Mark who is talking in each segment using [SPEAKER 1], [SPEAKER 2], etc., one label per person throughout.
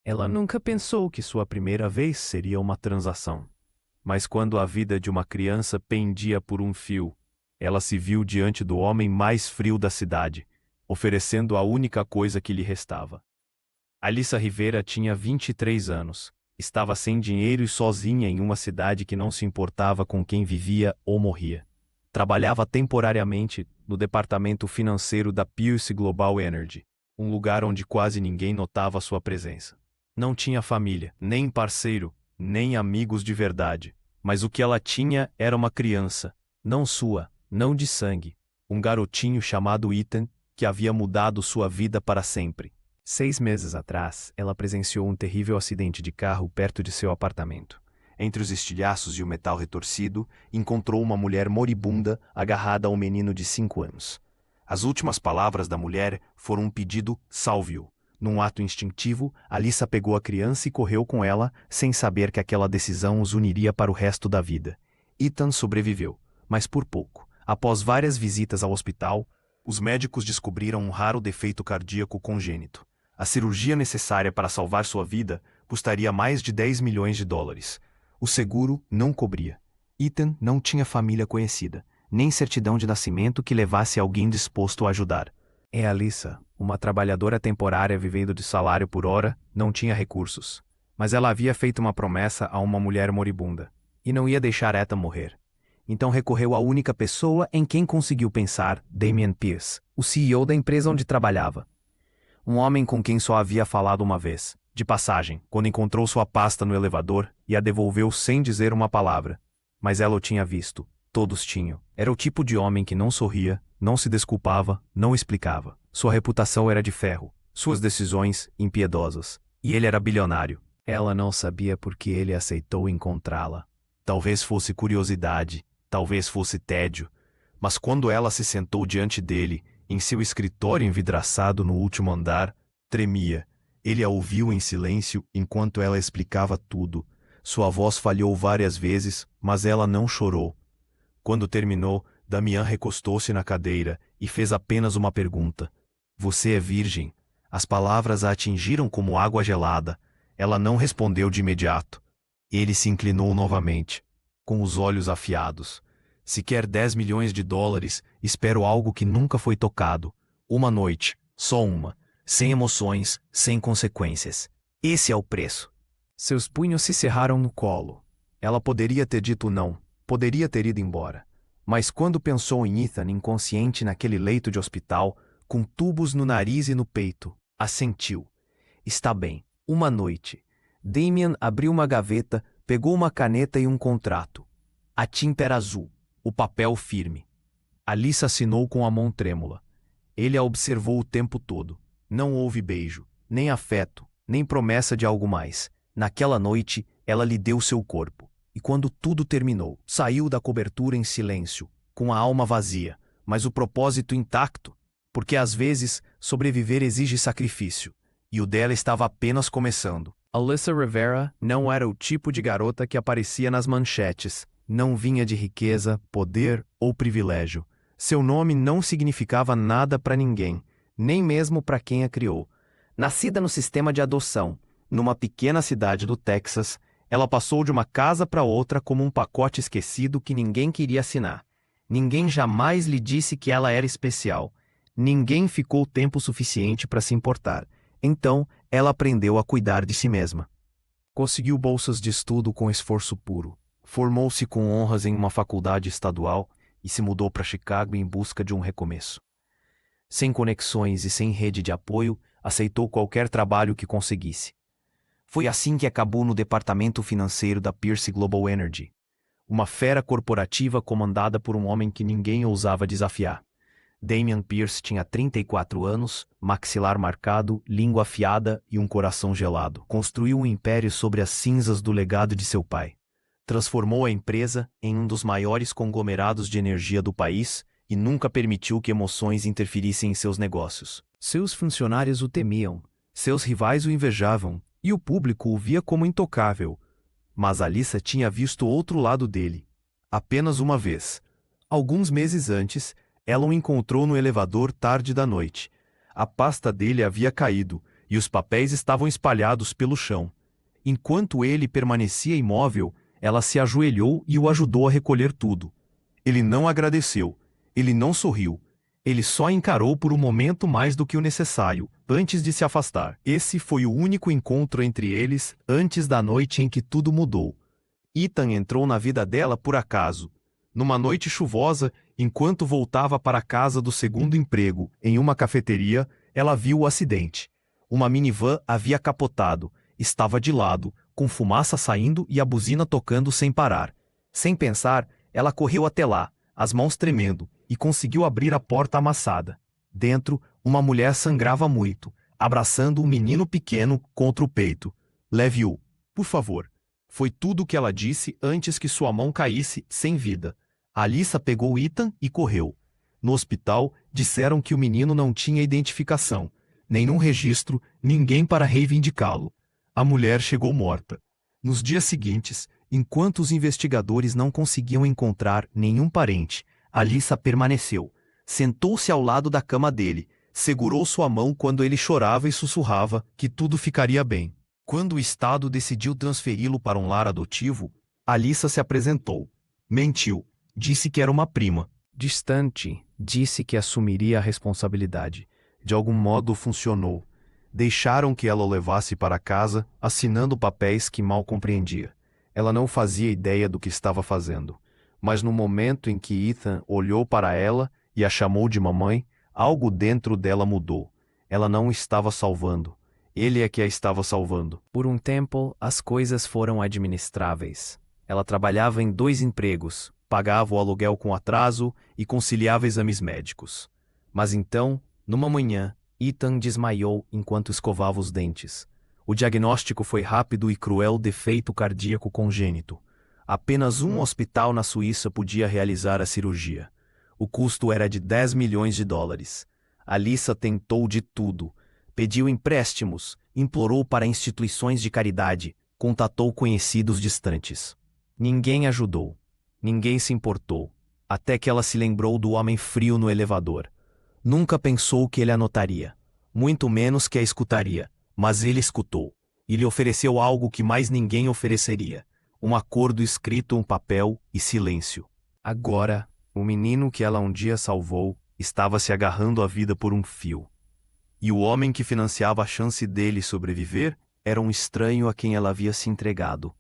[SPEAKER 1] Ela nunca pensou que sua primeira vez seria uma transação. Mas quando a vida de uma criança pendia por um fio, ela se viu diante do homem mais frio da cidade, oferecendo a única coisa que lhe restava. Alissa Rivera tinha 23 anos, estava sem dinheiro e sozinha em uma cidade que não se importava com quem vivia ou morria. Trabalhava temporariamente no departamento financeiro da Pierce Global Energy, um lugar onde quase ninguém notava sua presença. Não tinha família, nem parceiro, nem amigos de verdade. Mas o que ela tinha era uma criança, não sua, não de sangue, um garotinho chamado Ethan, que havia mudado sua vida para sempre. 6 meses atrás, ela presenciou um terrível acidente de carro perto de seu apartamento. Entre os estilhaços e o metal retorcido, encontrou uma mulher moribunda agarrada a um menino de 5 anos. As últimas palavras da mulher foram um pedido "salve-o". Num ato instintivo, Alissa pegou a criança e correu com ela, sem saber que aquela decisão os uniria para o resto da vida. Ethan sobreviveu, mas por pouco. Após várias visitas ao hospital, os médicos descobriram um raro defeito cardíaco congênito. A cirurgia necessária para salvar sua vida custaria mais de 10 milhões de dólares. O seguro não cobria. Ethan não tinha família conhecida, nem certidão de nascimento que levasse alguém disposto a ajudar. Alissa, uma trabalhadora temporária vivendo de salário por hora, não tinha recursos. Mas ela havia feito uma promessa a uma mulher moribunda, e não ia deixar Ethan morrer. Então recorreu à única pessoa em quem conseguiu pensar, Damian Pierce, o CEO da empresa onde trabalhava. Um homem com quem só havia falado uma vez, de passagem, quando encontrou sua pasta no elevador e a devolveu sem dizer uma palavra. Mas ela o tinha visto. Todos tinham. Era o tipo de homem que não sorria, não se desculpava, não explicava. Sua reputação era de ferro, suas decisões impiedosas. E ele era bilionário. Ela não sabia por que ele aceitou encontrá-la. Talvez fosse curiosidade, talvez fosse tédio. Mas quando ela se sentou diante dele, em seu escritório envidraçado no último andar, tremia. Ele a ouviu em silêncio enquanto ela explicava tudo. Sua voz falhou várias vezes, mas ela não chorou. Quando terminou, Damian recostou-se na cadeira e fez apenas uma pergunta. Você é virgem? As palavras a atingiram como água gelada. Ela não respondeu de imediato. Ele se inclinou novamente, com os olhos afiados. Se quer 10 milhões de dólares, espero algo que nunca foi tocado. Uma noite, só uma. Sem emoções, sem consequências. Esse é o preço. Seus punhos se cerraram no colo. Ela poderia ter dito não, poderia ter ido embora. Mas quando pensou em Ethan inconsciente naquele leito de hospital, com tubos no nariz e no peito, assentiu. Está bem. Uma noite. Damian abriu uma gaveta, pegou uma caneta e um contrato. A tinta era azul, o papel firme. Alissa assinou com a mão trêmula. Ele a observou o tempo todo. Não houve beijo, nem afeto, nem promessa de algo mais. Naquela noite, ela lhe deu seu corpo. E quando tudo terminou, saiu da cobertura em silêncio, com a alma vazia, mas o propósito intacto, porque às vezes sobreviver exige sacrifício, e o dela estava apenas começando. Alissa Rivera não era o tipo de garota que aparecia nas manchetes, não vinha de riqueza, poder ou privilégio. Seu nome não significava nada para ninguém, nem mesmo para quem a criou. Nascida no sistema de adoção, numa pequena cidade do Texas, ela passou de uma casa para outra como um pacote esquecido que ninguém queria assinar. Ninguém jamais lhe disse que ela era especial. Ninguém ficou tempo suficiente para se importar. Então, ela aprendeu a cuidar de si mesma. Conseguiu bolsas de estudo com esforço puro. Formou-se com honras em uma faculdade estadual e se mudou para Chicago em busca de um recomeço. Sem conexões e sem rede de apoio, aceitou qualquer trabalho que conseguisse. Foi assim que acabou no departamento financeiro da Pierce Global Energy, uma fera corporativa comandada por um homem que ninguém ousava desafiar. Damian Pierce tinha 34 anos, maxilar marcado, língua afiada e um coração gelado. Construiu um império sobre as cinzas do legado de seu pai. Transformou a empresa em um dos maiores conglomerados de energia do país e nunca permitiu que emoções interferissem em seus negócios. Seus funcionários o temiam, seus rivais o invejavam, e o público o via como intocável. Mas Alissa tinha visto outro lado dele. Apenas uma vez. Alguns meses antes, ela o encontrou no elevador tarde da noite. A pasta dele havia caído, e os papéis estavam espalhados pelo chão. Enquanto ele permanecia imóvel, ela se ajoelhou e o ajudou a recolher tudo. Ele não agradeceu, ele não sorriu, ele só encarou por um momento mais do que o necessário, antes de se afastar. Esse foi o único encontro entre eles antes da noite em que tudo mudou. Ethan entrou na vida dela por acaso. Numa noite chuvosa, enquanto voltava para a casa do segundo emprego, em uma cafeteria, ela viu o acidente. Uma minivan havia capotado, estava de lado, com fumaça saindo e a buzina tocando sem parar. Sem pensar, ela correu até lá, as mãos tremendo, e conseguiu abrir a porta amassada. Dentro, uma mulher sangrava muito, abraçando um menino pequeno contra o peito. Leve-o, por favor. Foi tudo o que ela disse antes que sua mão caísse, sem vida. Alyssa pegou Ethan e correu. No hospital, disseram que o menino não tinha identificação, nenhum registro, ninguém para reivindicá-lo. A mulher chegou morta. Nos dias seguintes, enquanto os investigadores não conseguiam encontrar nenhum parente, Alyssa permaneceu. Sentou-se ao lado da cama dele, segurou sua mão quando ele chorava e sussurrava que tudo ficaria bem. Quando o Estado decidiu transferi-lo para um lar adotivo, Alyssa se apresentou. Mentiu. Disse que era uma prima. Distante, disse que assumiria a responsabilidade. De algum modo funcionou. Deixaram que ela o levasse para casa, assinando papéis que mal compreendia. Ela não fazia ideia do que estava fazendo. Mas no momento em que Ethan olhou para ela e a chamou de mamãe, algo dentro dela mudou. Ela não estava salvando. Ele é que a estava salvando. Por um tempo, as coisas foram administráveis. Ela trabalhava em 2 empregos, pagava o aluguel com atraso e conciliava exames médicos. Mas então, numa manhã, Ethan desmaiou enquanto escovava os dentes. O diagnóstico foi rápido e cruel: defeito cardíaco congênito. Apenas um hospital na Suíça podia realizar a cirurgia. O custo era de 10 milhões de dólares. Alyssa tentou de tudo. Pediu empréstimos, implorou para instituições de caridade, contatou conhecidos distantes. Ninguém ajudou. Ninguém se importou. Até que ela se lembrou do homem frio no elevador. Nunca pensou que ele a notaria. Muito menos que a escutaria. Mas ele escutou. E lhe ofereceu algo que mais ninguém ofereceria. Um acordo escrito, um papel e silêncio. Agora, o menino que ela um dia salvou estava se agarrando à vida por um fio. E o homem que financiava a chance dele sobreviver era um estranho a quem ela havia se entregado.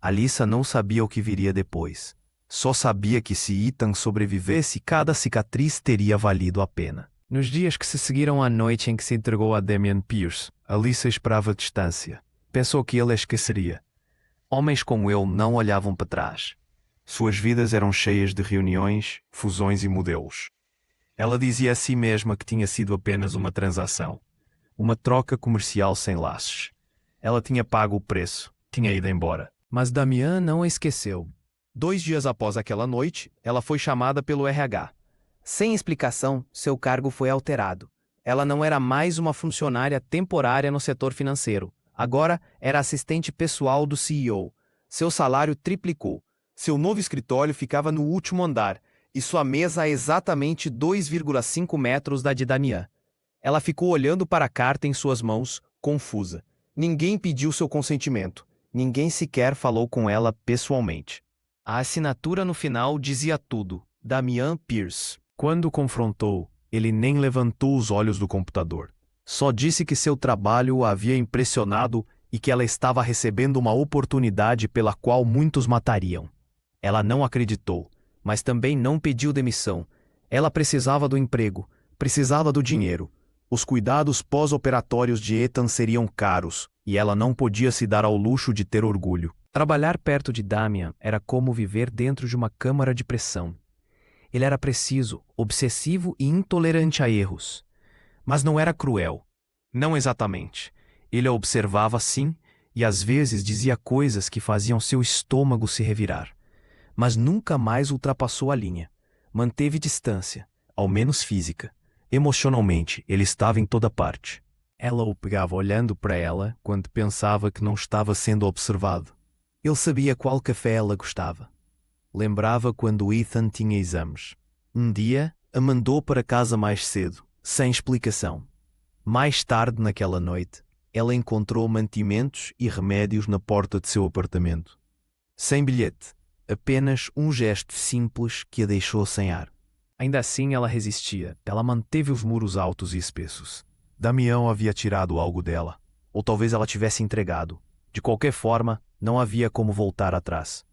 [SPEAKER 1] Alyssa não sabia o que viria depois. Só sabia que se Ethan sobrevivesse, cada cicatriz teria valido a pena. Nos dias que se seguiram à noite em que se entregou a Damian Pierce, Alyssa esperava distância. Pensou que ele a esqueceria. Homens como ele não olhavam para trás. Suas vidas eram cheias de reuniões, fusões e modelos. Ela dizia a si mesma que tinha sido apenas uma transação. Uma troca comercial sem laços. Ela tinha pago o preço, tinha ido embora. Mas Damian não a esqueceu. 2 dias após aquela noite, ela foi chamada pelo RH. Sem explicação, seu cargo foi alterado. Ela não era mais uma funcionária temporária no setor financeiro. Agora era assistente pessoal do CEO. Seu salário triplicou. Seu novo escritório ficava no último andar, e sua mesa a exatamente 2,5 metros da de Damian. Ela ficou olhando para a carta em suas mãos, confusa. Ninguém pediu seu consentimento. Ninguém sequer falou com ela pessoalmente. A assinatura no final dizia tudo: Damian Pierce. Quando o confrontou, ele nem levantou os olhos do computador. Só disse que seu trabalho a havia impressionado e que ela estava recebendo uma oportunidade pela qual muitos matariam. Ela não acreditou, mas também não pediu demissão. Ela precisava do emprego, precisava do dinheiro. Os cuidados pós-operatórios de Ethan seriam caros, e ela não podia se dar ao luxo de ter orgulho. Trabalhar perto de Damian era como viver dentro de uma câmara de pressão. Ele era preciso, obsessivo e intolerante a erros. Mas não era cruel. Não exatamente. Ele a observava sim, e às vezes dizia coisas que faziam seu estômago se revirar. Mas nunca mais ultrapassou a linha. Manteve distância, ao menos física. Emocionalmente, ele estava em toda parte. Ela o pegava olhando para ela quando pensava que não estava sendo observado. Ele sabia qual café ela gostava. Lembrava quando Ethan tinha exames. Um dia, a mandou para casa mais cedo, sem explicação. Mais tarde naquela noite, ela encontrou mantimentos e remédios na porta de seu apartamento. Sem bilhete, apenas um gesto simples que a deixou sem ar. Ainda assim ela resistia. Ela manteve os muros altos e espessos. Damião havia tirado algo dela. Ou talvez ela tivesse entregado. De qualquer forma, não havia como voltar atrás.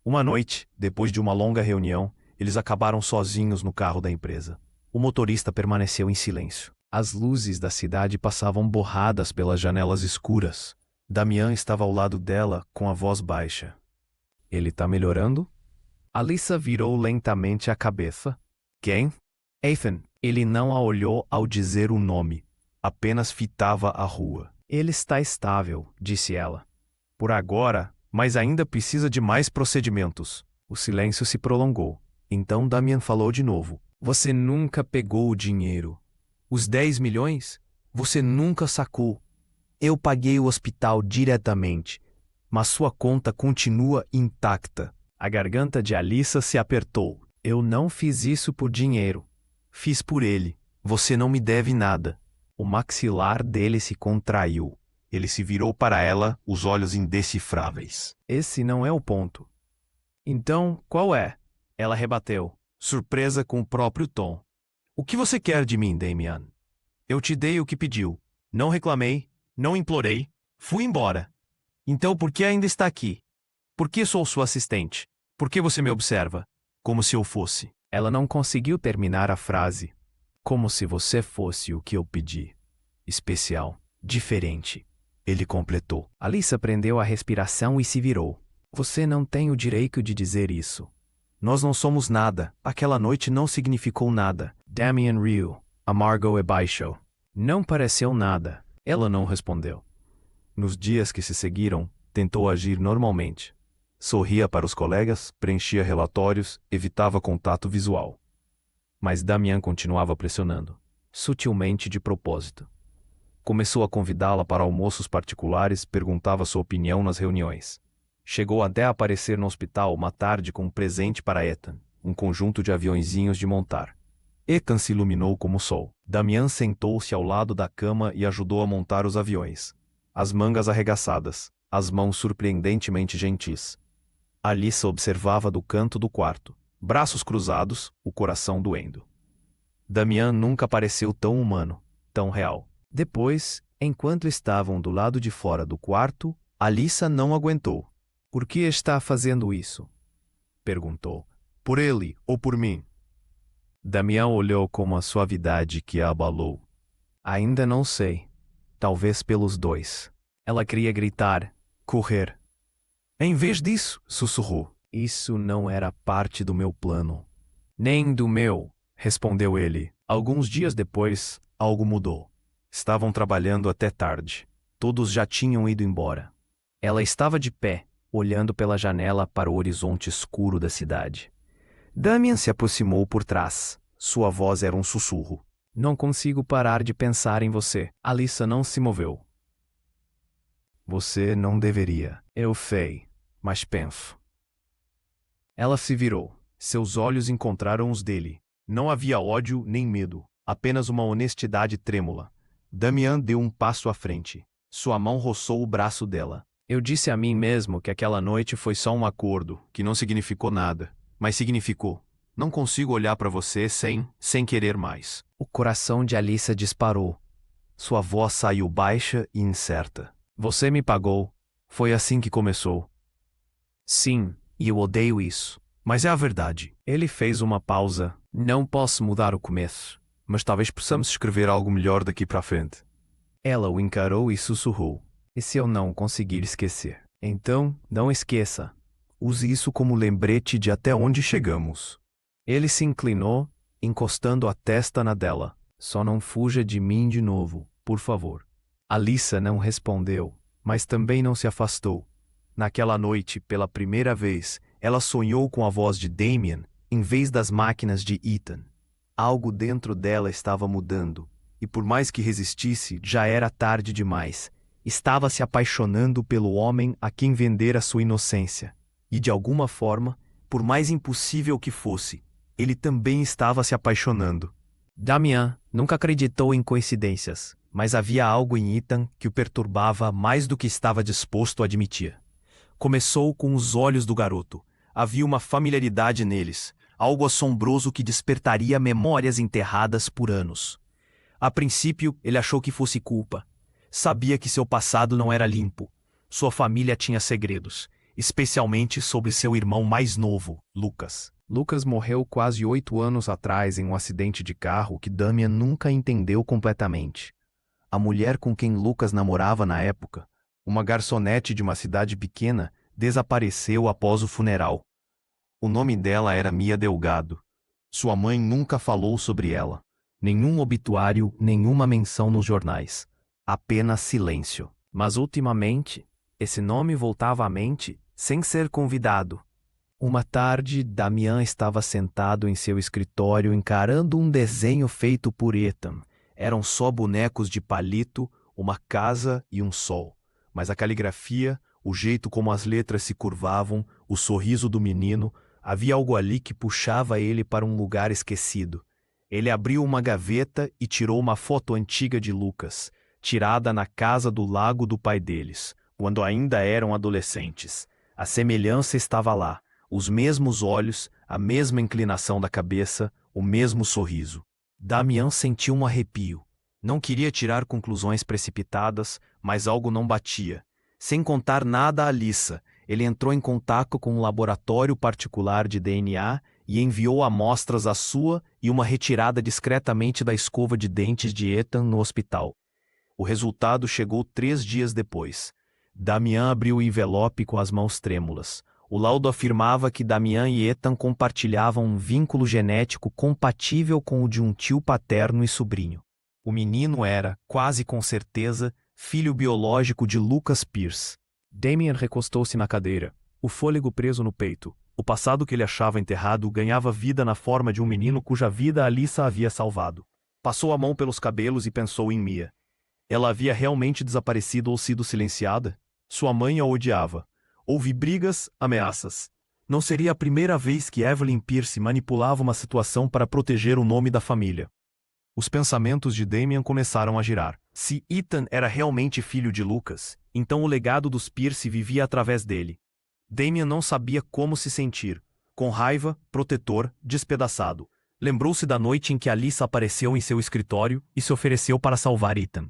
[SPEAKER 1] Uma noite, depois de uma longa reunião, eles acabaram sozinhos no carro da empresa. O motorista permaneceu em silêncio. As luzes da cidade passavam borradas pelas janelas escuras. Damian estava ao lado dela, com a voz baixa. Ele tá melhorando? Alyssa virou lentamente a cabeça. Quem? Ethan. Ele não a olhou ao dizer o nome. Apenas fitava a rua. Ele está estável, disse ela. Por agora, mas ainda precisa de mais procedimentos. O silêncio se prolongou. Então Damian falou de novo. Você nunca pegou o dinheiro. Os 10 milhões? Você nunca sacou. Eu paguei o hospital diretamente, mas sua conta continua intacta. A garganta de Alyssa se apertou. Eu não fiz isso por dinheiro. Fiz por ele. Você não me deve nada. O maxilar dele se contraiu. Ele se virou para ela, os olhos indecifráveis. Esse não é o ponto. Então, qual é? Ela rebateu, surpresa com o próprio tom. O que você quer de mim, Damian? Eu te dei o que pediu. Não reclamei, não implorei, fui embora. Então por que ainda está aqui? Por que sou sua assistente? Por que você me observa? Como se eu fosse. Ela não conseguiu terminar a frase. Como se você fosse o que eu pedi. Especial, diferente. Ele completou. Alyssa prendeu a respiração e se virou. Você não tem o direito de dizer isso. Nós não somos nada. Aquela noite não significou nada. Damian riu, amargo e baixo. Não pareceu nada. Ela não respondeu. Nos dias que se seguiram, tentou agir normalmente. Sorria para os colegas, preenchia relatórios, evitava contato visual. Mas Damian continuava pressionando, sutilmente de propósito. Começou a convidá-la para almoços particulares, perguntava sua opinião nas reuniões. Chegou até a aparecer no hospital uma tarde com um presente para Ethan, um conjunto de aviõezinhos de montar. Ethan se iluminou como o sol. Damian sentou-se ao lado da cama e ajudou a montar os aviões. As mangas arregaçadas, as mãos surpreendentemente gentis. Alyssa observava do canto do quarto, braços cruzados, o coração doendo. Damian nunca pareceu tão humano, tão real. Depois, enquanto estavam do lado de fora do quarto, Alyssa não aguentou. Por que está fazendo isso? Perguntou. Por ele ou por mim? Damian olhou com uma suavidade que a abalou. Ainda não sei. Talvez pelos dois. Ela queria gritar, correr. Em vez disso, sussurrou. Isso não era parte do meu plano. Nem do meu, respondeu ele. Alguns dias depois, algo mudou. Estavam trabalhando até tarde. Todos já tinham ido embora. Ela estava de pé, olhando pela janela para o horizonte escuro da cidade. Damian se aproximou por trás. Sua voz era um sussurro. Não consigo parar de pensar em você. Alyssa não se moveu. Você não deveria. Eu sei, mas penso. Ela se virou. Seus olhos encontraram os dele. Não havia ódio nem medo, apenas uma honestidade trêmula. Damian deu um passo à frente. Sua mão roçou o braço dela. Eu disse a mim mesmo que aquela noite foi só um acordo, que não significou nada. Mas significou. Não consigo olhar para você sem querer mais. O coração de Alyssa disparou. Sua voz saiu baixa e incerta. Você me pagou. Foi assim que começou. Sim, e eu odeio isso. Mas é a verdade. Ele fez uma pausa. Não posso mudar o começo. Mas talvez possamos escrever algo melhor daqui para frente. Ela o encarou e sussurrou. E se eu não conseguir esquecer? Então, não esqueça. Use isso como lembrete de até onde chegamos. Ele se inclinou, encostando a testa na dela. Só não fuja de mim de novo, por favor. Alyssa não respondeu, mas também não se afastou. Naquela noite, pela primeira vez, ela sonhou com a voz de Damian, em vez das máquinas de Ethan. Algo dentro dela estava mudando, e por mais que resistisse, já era tarde demais. Estava se apaixonando pelo homem a quem vendera sua inocência. E de alguma forma, por mais impossível que fosse, ele também estava se apaixonando. Damian nunca acreditou em coincidências, Mas havia algo em Ethan que o perturbava mais do que estava disposto a admitir. Começou com os olhos do garoto. Havia uma familiaridade neles, algo assombroso que despertaria memórias enterradas por anos. A princípio, ele achou que fosse culpa. Sabia que seu passado não era limpo. Sua família tinha segredos, especialmente sobre seu irmão mais novo, Lucas. Lucas morreu quase 8 anos atrás em um acidente de carro que Damian nunca entendeu completamente. A mulher com quem Lucas namorava na época, uma garçonete de uma cidade pequena, desapareceu após o funeral. O nome dela era Mia Delgado. Sua mãe nunca falou sobre ela. Nenhum obituário, nenhuma menção nos jornais. Apenas silêncio. Mas ultimamente, esse nome voltava à mente sem ser convidado. Uma tarde, Damian estava sentado em seu escritório encarando um desenho feito por Ethan. Eram só bonecos de palito, uma casa e um sol. Mas a caligrafia, o jeito como as letras se curvavam, o sorriso do menino, havia algo ali que puxava ele para um lugar esquecido. Ele abriu uma gaveta e tirou uma foto antiga de Lucas, tirada na casa do lago do pai deles, quando ainda eram adolescentes. A semelhança estava lá, os mesmos olhos, a mesma inclinação da cabeça, o mesmo sorriso. Damian sentiu um arrepio. Não queria tirar conclusões precipitadas, mas algo não batia. Sem contar nada a Alyssa, ele entrou em contato com um laboratório particular de DNA e enviou amostras à sua e uma retirada discretamente da escova de dentes de Ethan no hospital. O resultado chegou 3 dias depois. Damian abriu o envelope com as mãos trêmulas. O laudo afirmava que Damian e Ethan compartilhavam um vínculo genético compatível com o de um tio paterno e sobrinho. O menino era, quase com certeza, filho biológico de Lucas Pierce. Damian recostou-se na cadeira, o fôlego preso no peito. O passado que ele achava enterrado ganhava vida na forma de um menino cuja vida Alyssa havia salvado. Passou a mão pelos cabelos e pensou em Mia. Ela havia realmente desaparecido ou sido silenciada? Sua mãe a odiava. Houve brigas, ameaças. Não seria a primeira vez que Evelyn Pierce manipulava uma situação para proteger o nome da família. Os pensamentos de Damian começaram a girar. Se Ethan era realmente filho de Lucas, então o legado dos Pierce vivia através dele. Damian não sabia como se sentir. Com raiva, protetor, despedaçado. Lembrou-se da noite em que Alyssa apareceu em seu escritório e se ofereceu para salvar Ethan.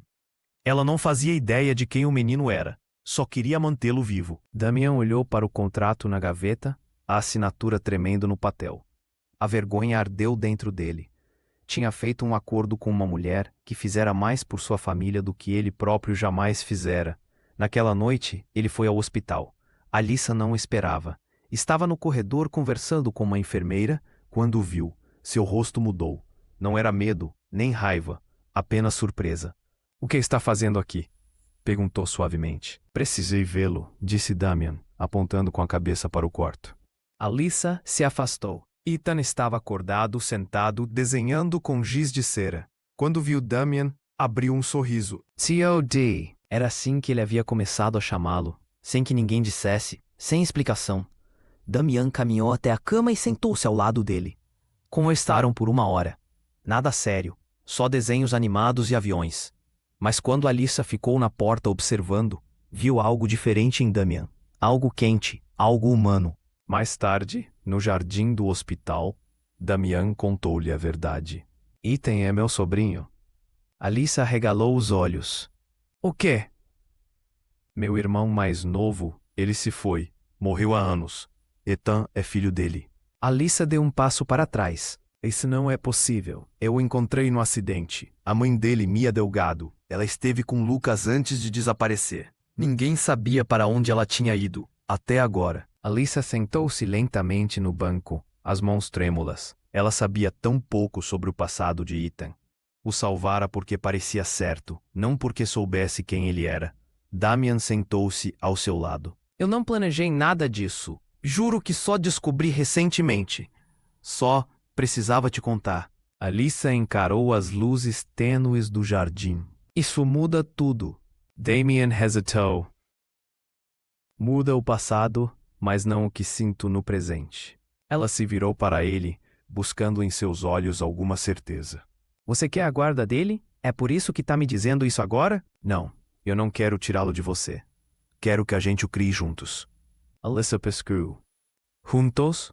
[SPEAKER 1] Ela não fazia ideia de quem o menino era. Só queria mantê-lo vivo. Damian olhou para o contrato na gaveta, a assinatura tremendo no papel. A vergonha ardeu dentro dele. Tinha feito um acordo com uma mulher que fizera mais por sua família do que ele próprio jamais fizera. Naquela noite, ele foi ao hospital. Alyssa não o esperava. Estava no corredor conversando com uma enfermeira quando o viu. Seu rosto mudou. Não era medo, nem raiva, apenas surpresa. "O que está fazendo aqui?" perguntou suavemente. "Precisei vê-lo", disse Damian, apontando com a cabeça para o quarto. Alyssa se afastou. Ethan estava acordado, sentado, desenhando com giz de cera. Quando viu Damian, abriu um sorriso. T.O.D. Era assim que ele havia começado a chamá-lo, sem que ninguém dissesse, sem explicação. Damian caminhou até a cama e sentou-se ao lado dele. Conversaram por 1 hora. Nada sério, só desenhos animados e aviões. Mas quando Alyssa ficou na porta observando, viu algo diferente em Damian. Algo quente, algo humano. Mais tarde, no jardim do hospital, Damian contou-lhe a verdade. "Ethan é meu sobrinho." Alyssa arregalou os olhos. "O quê?" "Meu irmão mais novo, ele se foi. Morreu há anos. Ethan é filho dele." Alyssa deu um passo para trás. "Isso não é possível. Eu o encontrei no acidente. A mãe dele, Mia Delgado. Ela esteve com Lucas antes de desaparecer. Ninguém sabia para onde ela tinha ido, até agora." Alyssa sentou-se lentamente no banco, as mãos trêmulas. Ela sabia tão pouco sobre o passado de Ethan. O salvara porque parecia certo, não porque soubesse quem ele era. Damian sentou-se ao seu lado. "Eu não planejei nada disso. Juro que só descobri recentemente. Só precisava te contar." Alyssa encarou as luzes tênues do jardim. "Isso muda tudo." Damian hesitou. "Muda o passado, mas não o que sinto no presente." Ela se virou para ele, buscando em seus olhos alguma certeza. "Você quer a guarda dele? É por isso que tá me dizendo isso agora? Não, eu não quero tirá-lo de você. Quero que a gente o crie juntos. Alyssa pescou. Juntos?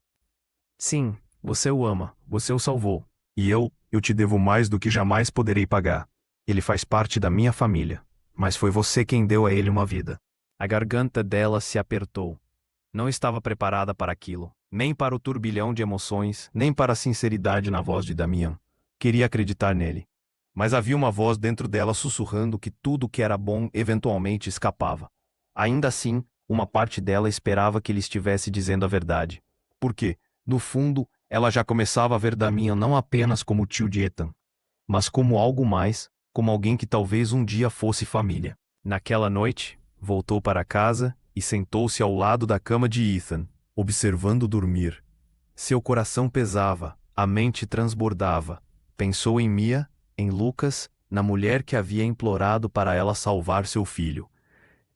[SPEAKER 1] Sim, você o ama, você o salvou. E eu te devo mais do que jamais poderei pagar. Ele faz parte da minha família, mas foi você quem deu a ele uma vida. A garganta dela se apertou. Não estava preparada para aquilo, nem para o turbilhão de emoções, nem para a sinceridade na voz de Damian. Queria acreditar nele. Mas havia uma voz dentro dela sussurrando que tudo que era bom eventualmente escapava. Ainda assim, uma parte dela esperava que ele estivesse dizendo a verdade. Porque, no fundo, ela já começava a ver Damian não apenas como tio de Ethan, mas como algo mais, como alguém que talvez um dia fosse família. Naquela noite, voltou para casa e sentou-se ao lado da cama de Ethan, observando dormir. Seu coração pesava, a mente transbordava. Pensou em Mia, em Lucas, na mulher que havia implorado para ela salvar seu filho.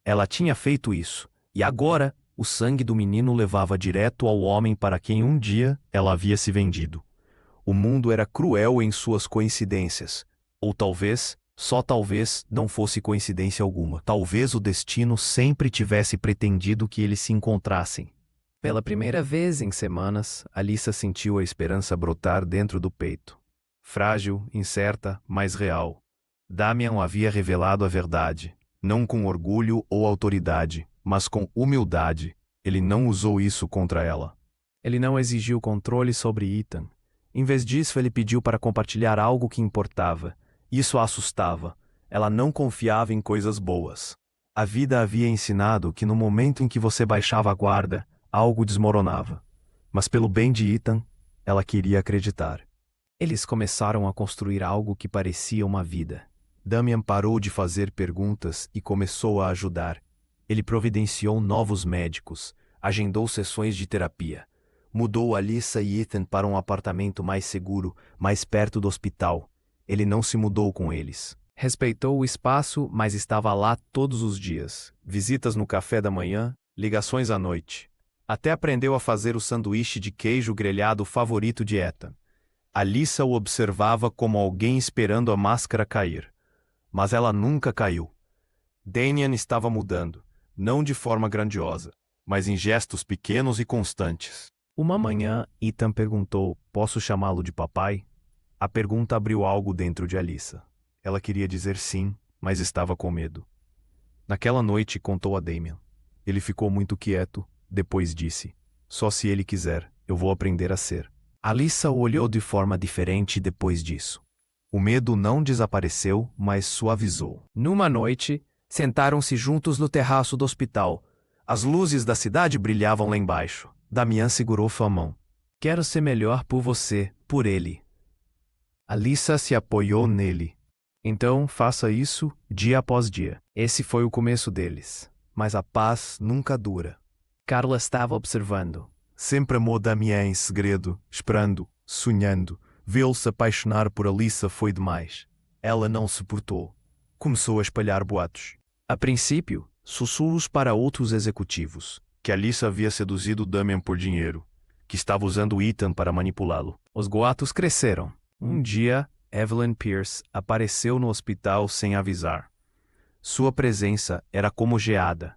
[SPEAKER 1] Ela tinha feito isso, e agora, o sangue do menino levava direto ao homem para quem um dia ela havia se vendido. O mundo era cruel em suas coincidências. Ou talvez, só talvez, não fosse coincidência alguma. Talvez o destino sempre tivesse pretendido que eles se encontrassem. Pela primeira vez em semanas, Alyssa sentiu a esperança brotar dentro do peito. Frágil, incerta, mas real. Damian havia revelado a verdade, não com orgulho ou autoridade, mas com humildade. Ele não usou isso contra ela. Ele não exigiu controle sobre Ethan. Em vez disso, ele pediu para compartilhar algo que importava. Isso a assustava. Ela não confiava em coisas boas. A vida havia ensinado que no momento em que você baixava a guarda, algo desmoronava. Mas pelo bem de Ethan, ela queria acreditar. Eles começaram a construir algo que parecia uma vida. Damian parou de fazer perguntas e começou a ajudar. Ele providenciou novos médicos, agendou sessões de terapia. Mudou Alyssa e Ethan para um apartamento mais seguro, mais perto do hospital. Ele não se mudou com eles. Respeitou o espaço, mas estava lá todos os dias. Visitas no café da manhã, ligações à noite. Até aprendeu a fazer o sanduíche de queijo grelhado favorito de Ethan. Alyssa o observava como alguém esperando a máscara cair. Mas ela nunca caiu. Damian estava mudando, não de forma grandiosa, mas em gestos pequenos e constantes. Uma manhã, Ethan perguntou: "Posso chamá-lo de papai?" A pergunta abriu algo dentro de Alyssa. Ela queria dizer sim, mas estava com medo. Naquela noite, contou a Damian. Ele ficou muito quieto, depois disse: "Só se ele quiser, eu vou aprender a ser." Alyssa o olhou de forma diferente depois disso. O medo não desapareceu, mas suavizou. Numa noite, sentaram-se juntos no terraço do hospital. As luzes da cidade brilhavam lá embaixo. Damian segurou sua mão. "Quero ser melhor por você, por ele." Alyssa se apoiou nele. "Então, faça isso, dia após dia." Esse foi o começo deles. Mas a paz nunca dura. Carla estava observando. Sempre amou Damian em segredo, esperando, sonhando. Vê-lo se apaixonar por Alyssa foi demais. Ela não suportou. Começou a espalhar boatos. A princípio, sussurros para outros executivos. Que Alyssa havia seduzido Damian por dinheiro. Que estava usando Ethan para manipulá-lo. Os boatos cresceram. Um dia, Evelyn Pierce apareceu no hospital sem avisar. Sua presença era como geada.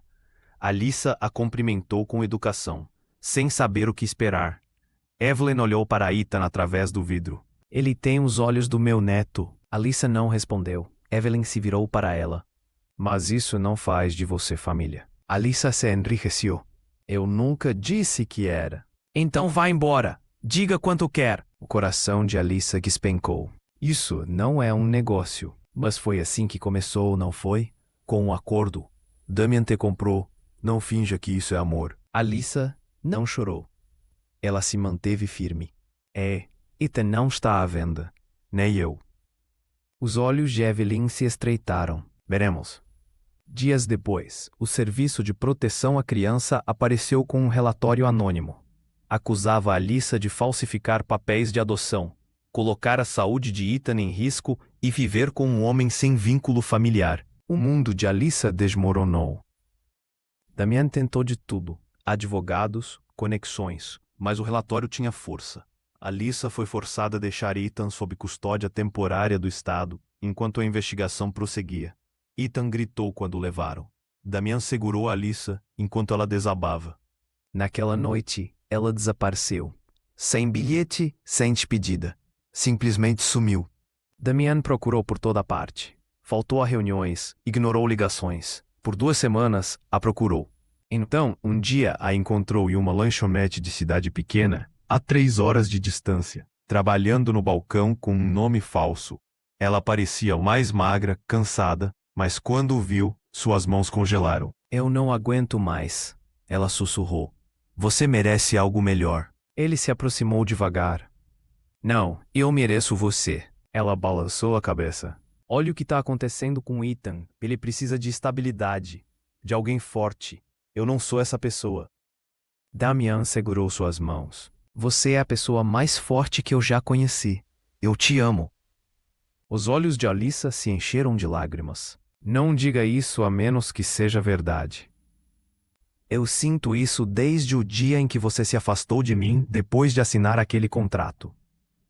[SPEAKER 1] Alyssa a cumprimentou com educação, sem saber o que esperar. Evelyn olhou para Ethan através do vidro. "Ele tem os olhos do meu neto." Alyssa não respondeu. Evelyn se virou para ela. "Mas isso não faz de você família." Alyssa se enrijeceu. "Eu nunca disse que era." "Então vá embora. Diga quanto quer." O coração de Alyssa despencou. "Isso não é um negócio." "Mas foi assim que começou, não foi? Com um acordo. Damian te comprou. Não finja que isso é amor." Alyssa não chorou. Ela se manteve firme. Ethan não está à venda. Nem eu." Os olhos de Evelyn se estreitaram. "Veremos." Dias depois, o Serviço de Proteção à Criança apareceu com um relatório anônimo. Acusava Alyssa de falsificar papéis de adoção, colocar a saúde de Ethan em risco e viver com um homem sem vínculo familiar. O mundo de Alyssa desmoronou. Damian tentou de tudo: advogados, conexões, mas o relatório tinha força. Alyssa foi forçada a deixar Ethan sob custódia temporária do Estado, enquanto a investigação prosseguia. Ethan gritou quando o levaram. Damian segurou Alyssa enquanto ela desabava. Naquela noite, ela desapareceu. Sem bilhete, sem despedida. Simplesmente sumiu. Damian procurou por toda parte. Faltou a reuniões, ignorou ligações. Por 2 semanas, a procurou. Então, um dia a encontrou em uma lanchonete de cidade pequena, a 3 horas de distância, trabalhando no balcão com um nome falso. Ela parecia mais magra, cansada, mas quando o viu, suas mãos congelaram. Eu não aguento mais, ela sussurrou. Você merece algo melhor. Ele se aproximou devagar. Não, eu mereço você. Ela balançou a cabeça. Olha o que está acontecendo com Ethan. Ele precisa de estabilidade, de alguém forte. Eu não sou essa pessoa. Damian segurou suas mãos. Você é a pessoa mais forte que eu já conheci. Eu te amo. Os olhos de Alyssa se encheram de lágrimas. Não diga isso a menos que seja verdade. Eu sinto isso desde o dia em que você se afastou de mim depois de assinar aquele contrato.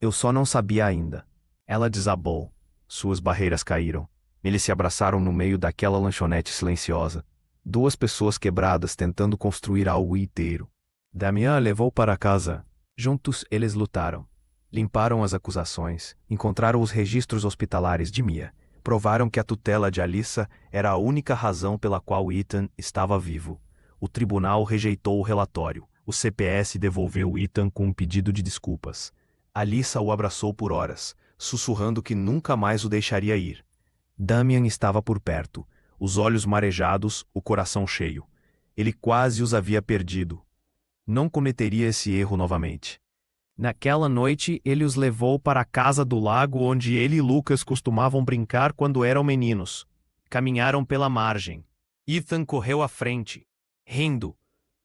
[SPEAKER 1] Eu só não sabia ainda. Ela desabou. Suas barreiras caíram. Eles se abraçaram no meio daquela lanchonete silenciosa. 2 pessoas quebradas tentando construir algo inteiro. Damian a levou para casa. Juntos eles lutaram. Limparam as acusações, encontraram os registros hospitalares de Mia, provaram que a tutela de Alyssa era a única razão pela qual Ethan estava vivo. O tribunal rejeitou o relatório. O CPS devolveu Ethan com um pedido de desculpas. Alyssa o abraçou por horas, sussurrando que nunca mais o deixaria ir. Damian estava por perto, os olhos marejados, o coração cheio. Ele quase os havia perdido. Não cometeria esse erro novamente. Naquela noite, ele os levou para a casa do lago onde ele e Lucas costumavam brincar quando eram meninos. Caminharam pela margem. Ethan correu à frente, rindo.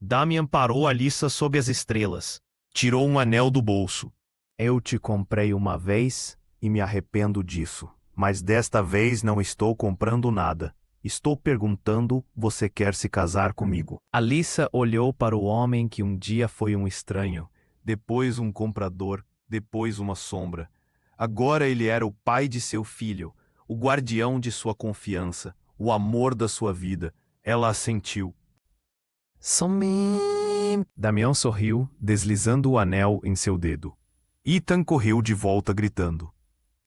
[SPEAKER 1] Damian parou Alyssa sob as estrelas. Tirou um anel do bolso. Eu te comprei uma vez e me arrependo disso. Mas desta vez não estou comprando nada. Estou perguntando, você quer se casar comigo? Alyssa olhou para o homem que um dia foi um estranho. Depois um comprador, depois uma sombra. Agora ele era o pai de seu filho, o guardião de sua confiança, o amor da sua vida. Ela assentiu. Damian sorriu, deslizando o anel em seu dedo. Ethan correu de volta gritando.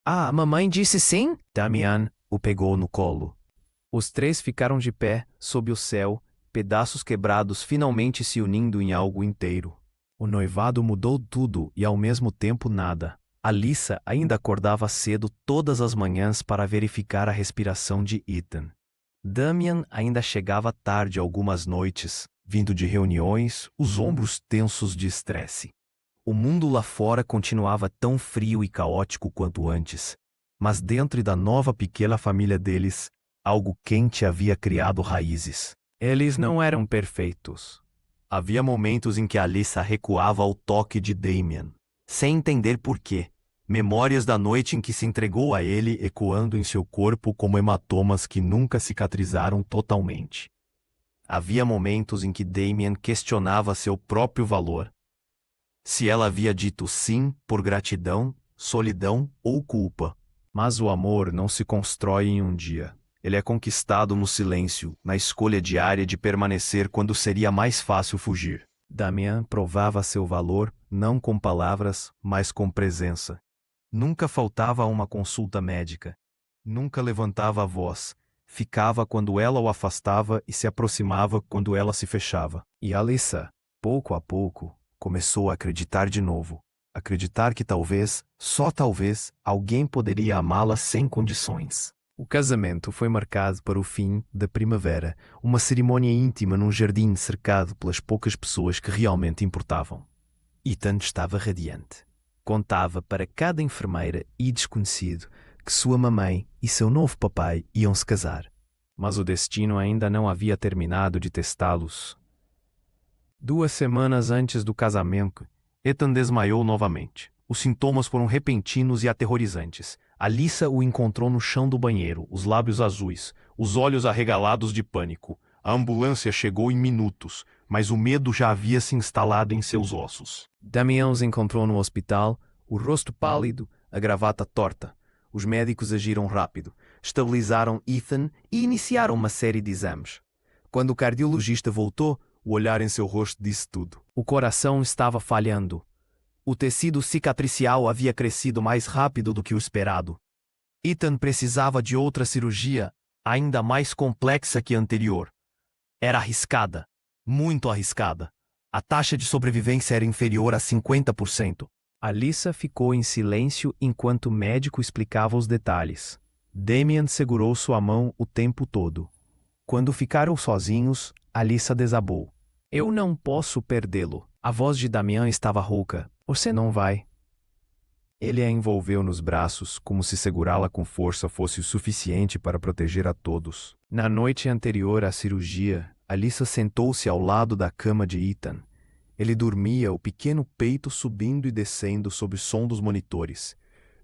[SPEAKER 1] Ah, a mamãe disse sim? Damian o pegou no colo. Os 3 ficaram de pé, sob o céu, pedaços quebrados finalmente se unindo em algo inteiro. O noivado mudou tudo e ao mesmo tempo nada. Alyssa ainda acordava cedo todas as manhãs para verificar a respiração de Ethan. Damian ainda chegava tarde algumas noites, vindo de reuniões, os ombros tensos de estresse. O mundo lá fora continuava tão frio e caótico quanto antes, mas dentro da nova pequena família deles, algo quente havia criado raízes. Eles não eram perfeitos. Havia momentos em que Alyssa recuava ao toque de Damian, sem entender por quê. Memórias da noite em que se entregou a ele ecoando em seu corpo como hematomas que nunca cicatrizaram totalmente. Havia momentos em que Damian questionava seu próprio valor. Se ela havia dito sim por gratidão, solidão ou culpa. Mas o amor não se constrói em um dia. Ele é conquistado no silêncio, na escolha diária de permanecer quando seria mais fácil fugir. Damian provava seu valor, não com palavras, mas com presença. Nunca faltava a uma consulta médica. Nunca levantava a voz. Ficava quando ela o afastava e se aproximava quando ela se fechava. E Alyssa, pouco a pouco, começou a acreditar de novo. Acreditar que talvez, só talvez, alguém poderia amá-la sem condições. O casamento foi marcado para o fim da primavera, uma cerimônia íntima num jardim cercado pelas poucas pessoas que realmente importavam. Ethan estava radiante. Contava para cada enfermeira e desconhecido que sua mamãe e seu novo papai iam se casar. Mas o destino ainda não havia terminado de testá-los. 2 semanas antes do casamento, Ethan desmaiou novamente. Os sintomas foram repentinos e aterrorizantes. Alyssa o encontrou no chão do banheiro, os lábios azuis, os olhos arregalados de pânico. A ambulância chegou em minutos, mas o medo já havia se instalado em seus ossos. Damian os encontrou no hospital, o rosto pálido, a gravata torta. Os médicos agiram rápido, estabilizaram Ethan e iniciaram uma série de exames. Quando o cardiologista voltou, o olhar em seu rosto disse tudo. O coração estava falhando. O tecido cicatricial havia crescido mais rápido do que o esperado. Ethan precisava de outra cirurgia, ainda mais complexa que a anterior. Era arriscada, muito arriscada. A taxa de sobrevivência era inferior a 50%. Alyssa ficou em silêncio enquanto o médico explicava os detalhes. Damien segurou sua mão o tempo todo. Quando ficaram sozinhos, Alyssa desabou. Eu não posso perdê-lo. A voz de Damian estava rouca. Você não vai. Ele a envolveu nos braços, como se segurá-la com força fosse o suficiente para proteger a todos. Na noite anterior à cirurgia, Alyssa sentou-se ao lado da cama de Ethan. Ele dormia, o pequeno peito subindo e descendo sob o som dos monitores.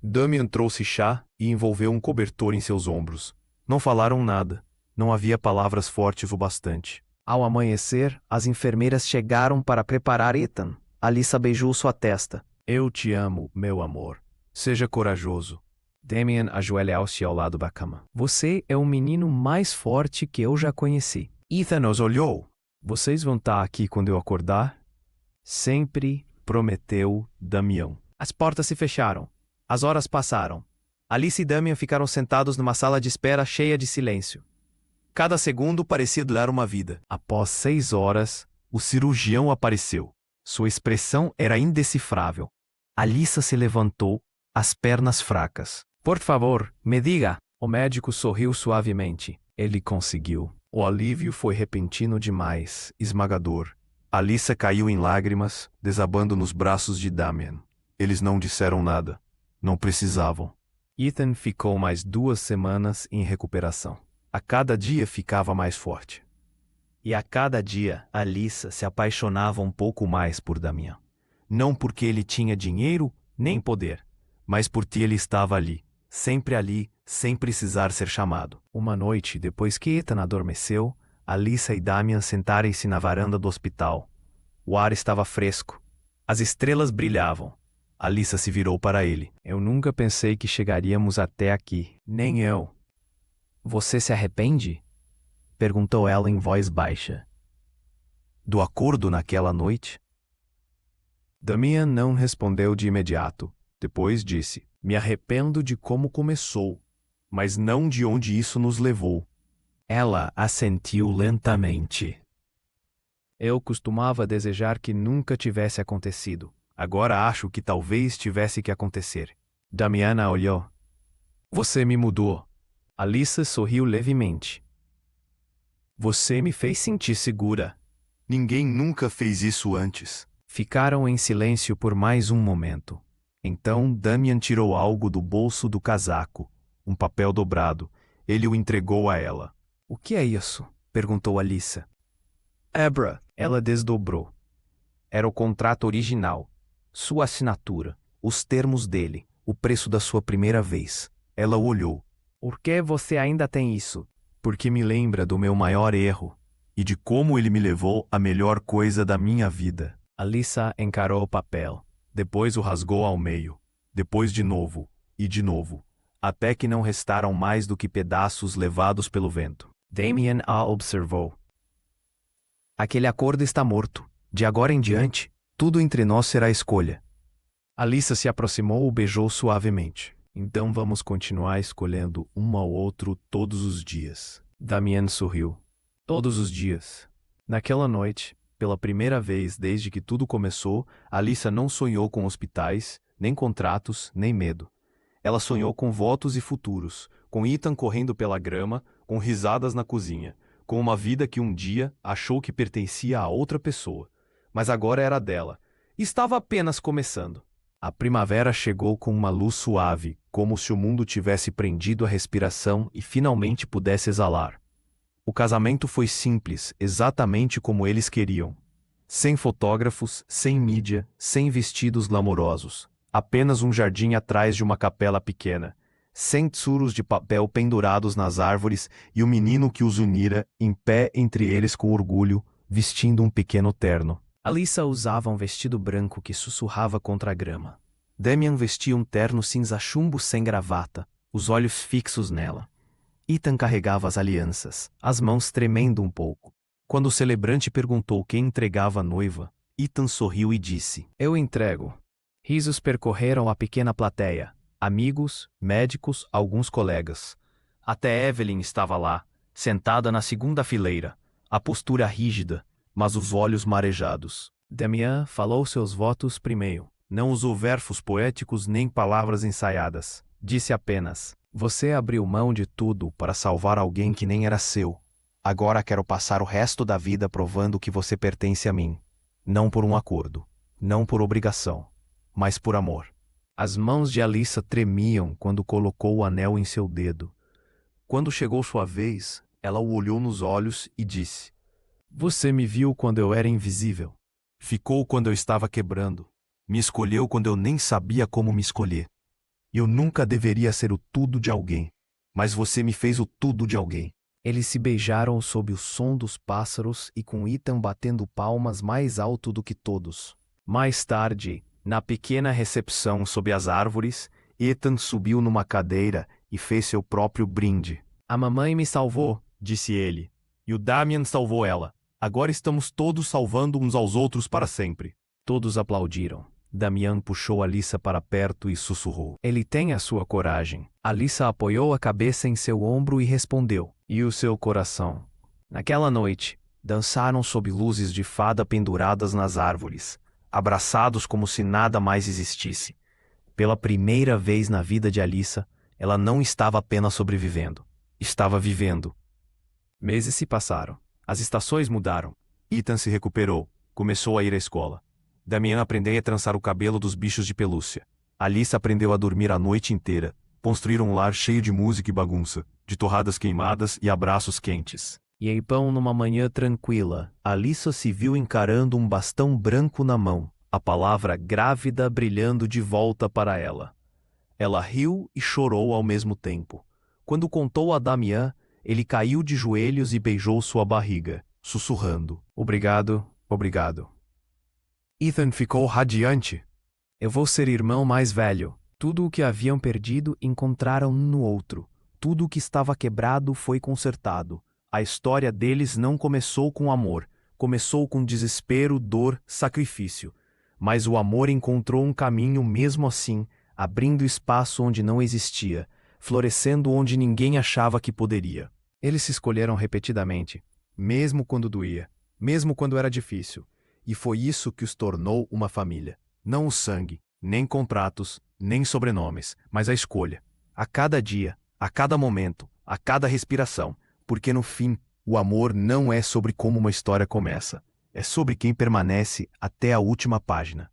[SPEAKER 1] Damian trouxe chá e envolveu um cobertor em seus ombros. Não falaram nada. Não havia palavras fortes o bastante. Ao amanhecer, as enfermeiras chegaram para preparar Ethan. Alyssa beijou sua testa. Eu te amo, meu amor. Seja corajoso. Damien ajoelhou-se ao lado da cama. Você é o menino mais forte que eu já conheci. Ethan os olhou. Vocês vão estar aqui quando eu acordar? Sempre, prometeu Damian. As portas se fecharam. As horas passaram. Alice e Damian ficaram sentados numa sala de espera cheia de silêncio. Cada segundo parecia durar uma vida. Após 6 horas, o cirurgião apareceu. Sua expressão era indecifrável. Alyssa se levantou, as pernas fracas. Por favor, me diga. O médico sorriu suavemente. Ele conseguiu. O alívio foi repentino demais, esmagador. Alyssa caiu em lágrimas, desabando nos braços de Damian. Eles não disseram nada. Não precisavam. Ethan ficou mais 2 semanas em recuperação. A cada dia ficava mais forte. E a cada dia, Alyssa se apaixonava um pouco mais por Damian. Não porque ele tinha dinheiro nem poder, mas porque ele estava ali, sem precisar ser chamado. Uma noite, depois que Ethan adormeceu, Alyssa e Damian sentaram-se na varanda do hospital. O ar estava fresco. As estrelas brilhavam. Alyssa se virou para ele. Eu nunca pensei que chegaríamos até aqui. Nem eu. Você se arrepende? Perguntou ela em voz baixa. Do acordo naquela noite? Damian não respondeu de imediato. Depois disse: Me arrependo de como começou, mas não de onde isso nos levou. Ela assentiu lentamente. Eu costumava desejar que nunca tivesse acontecido. Agora acho que talvez tivesse que acontecer. Damiana olhou. Você me mudou. Alyssa sorriu levemente. Você me fez sentir segura. Ninguém nunca fez isso antes. Ficaram em silêncio por mais um momento. Então Damian tirou algo do bolso do casaco, um papel dobrado. Ele o entregou a ela. O que é isso? Perguntou Alyssa. Abra. Ela desdobrou. Era o contrato original. Sua assinatura. Os termos dele. O preço da sua primeira vez. Ela olhou. Por que você ainda tem isso? Porque me lembra do meu maior erro. E de como ele me levou à melhor coisa da minha vida. Alyssa encarou o papel. Depois o rasgou ao meio. Depois de novo. E de novo. Até que não restaram mais do que pedaços levados pelo vento. Damien a observou. Aquele acordo está morto. De agora em diante, tudo entre nós será escolha. Alyssa se aproximou e o beijou suavemente. Então vamos continuar escolhendo um ao outro todos os dias. Damien sorriu. Todos os dias. Naquela noite, pela primeira vez desde que tudo começou, Alyssa não sonhou com hospitais, nem contratos, nem medo. Ela sonhou com votos e futuros, com Ethan correndo pela grama, com risadas na cozinha, com uma vida que um dia achou que pertencia a outra pessoa, mas agora era dela, e estava apenas começando. A primavera chegou com uma luz suave, como se o mundo tivesse prendido a respiração e finalmente pudesse exalar. O casamento foi simples, exatamente como eles queriam. Sem fotógrafos, sem mídia, sem vestidos glamourosos. Apenas um jardim atrás de uma capela pequena. Sem tsuros de papel pendurados nas árvores e o menino que os unira, em pé entre eles com orgulho, vestindo um pequeno terno. Alyssa usava um vestido branco que sussurrava contra a grama. Damian vestia um terno cinza chumbo sem gravata, os olhos fixos nela. Ethan carregava as alianças, as mãos tremendo um pouco. Quando o celebrante perguntou quem entregava a noiva, Ethan sorriu e disse: "Eu entrego." Risos percorreram a pequena plateia. Amigos, médicos, alguns colegas. Até Evelyn estava lá, sentada na segunda fileira, a postura rígida, mas os olhos marejados. Damien falou seus votos primeiro. Não usou versos poéticos nem palavras ensaiadas. Disse apenas: "Você abriu mão de tudo para salvar alguém que nem era seu. Agora quero passar o resto da vida provando que você pertence a mim. Não por um acordo, não por obrigação, mas por amor." As mãos de Alyssa tremiam quando colocou o anel em seu dedo. Quando chegou sua vez, ela o olhou nos olhos e disse: "Você me viu quando eu era invisível. Ficou quando eu estava quebrando. Me escolheu quando eu nem sabia como me escolher. Eu nunca deveria ser o tudo de alguém, mas você me fez o tudo de alguém." Eles se beijaram sob o som dos pássaros e com Ethan batendo palmas mais alto do que todos. Mais tarde, na pequena recepção sob as árvores, Ethan subiu numa cadeira e fez seu próprio brinde. "A mamãe me salvou", disse ele, "e o Damien salvou ela. Agora estamos todos salvando uns aos outros para sempre." Todos aplaudiram. Damien puxou Alyssa para perto e sussurrou: "Ele tem a sua coragem." Alyssa apoiou a cabeça em seu ombro e respondeu: "E o seu coração?" Naquela noite, dançaram sob luzes de fada penduradas nas árvores, abraçados como se nada mais existisse. Pela primeira vez na vida de Alyssa, ela não estava apenas sobrevivendo, estava vivendo. Meses se passaram. As estações mudaram. Ethan se recuperou, começou a ir à escola. Damien aprendeu a trançar o cabelo dos bichos de pelúcia. Alyssa aprendeu a dormir a noite inteira, construir um lar cheio de música e bagunça, de torradas queimadas e abraços quentes. E então, numa manhã tranquila, Alyssa se viu encarando um bastão branco na mão, a palavra grávida brilhando de volta para ela. Ela riu e chorou ao mesmo tempo. Quando contou a Damien, ele caiu de joelhos e beijou sua barriga, sussurrando: "Obrigado, obrigado." Ethan ficou radiante. "Eu vou ser irmão mais velho." Tudo o que haviam perdido encontraram um no outro. Tudo o que estava quebrado foi consertado. A história deles não começou com amor. Começou com desespero, dor, sacrifício. Mas o amor encontrou um caminho mesmo assim, abrindo espaço onde não existia, florescendo onde ninguém achava que poderia. Eles se escolheram repetidamente, mesmo quando doía, mesmo quando era difícil. E foi isso que os tornou uma família. Não o sangue, nem contratos, nem sobrenomes, mas a escolha. A cada dia, a cada momento, a cada respiração. Porque no fim, o amor não é sobre como uma história começa. É sobre quem permanece até a última página.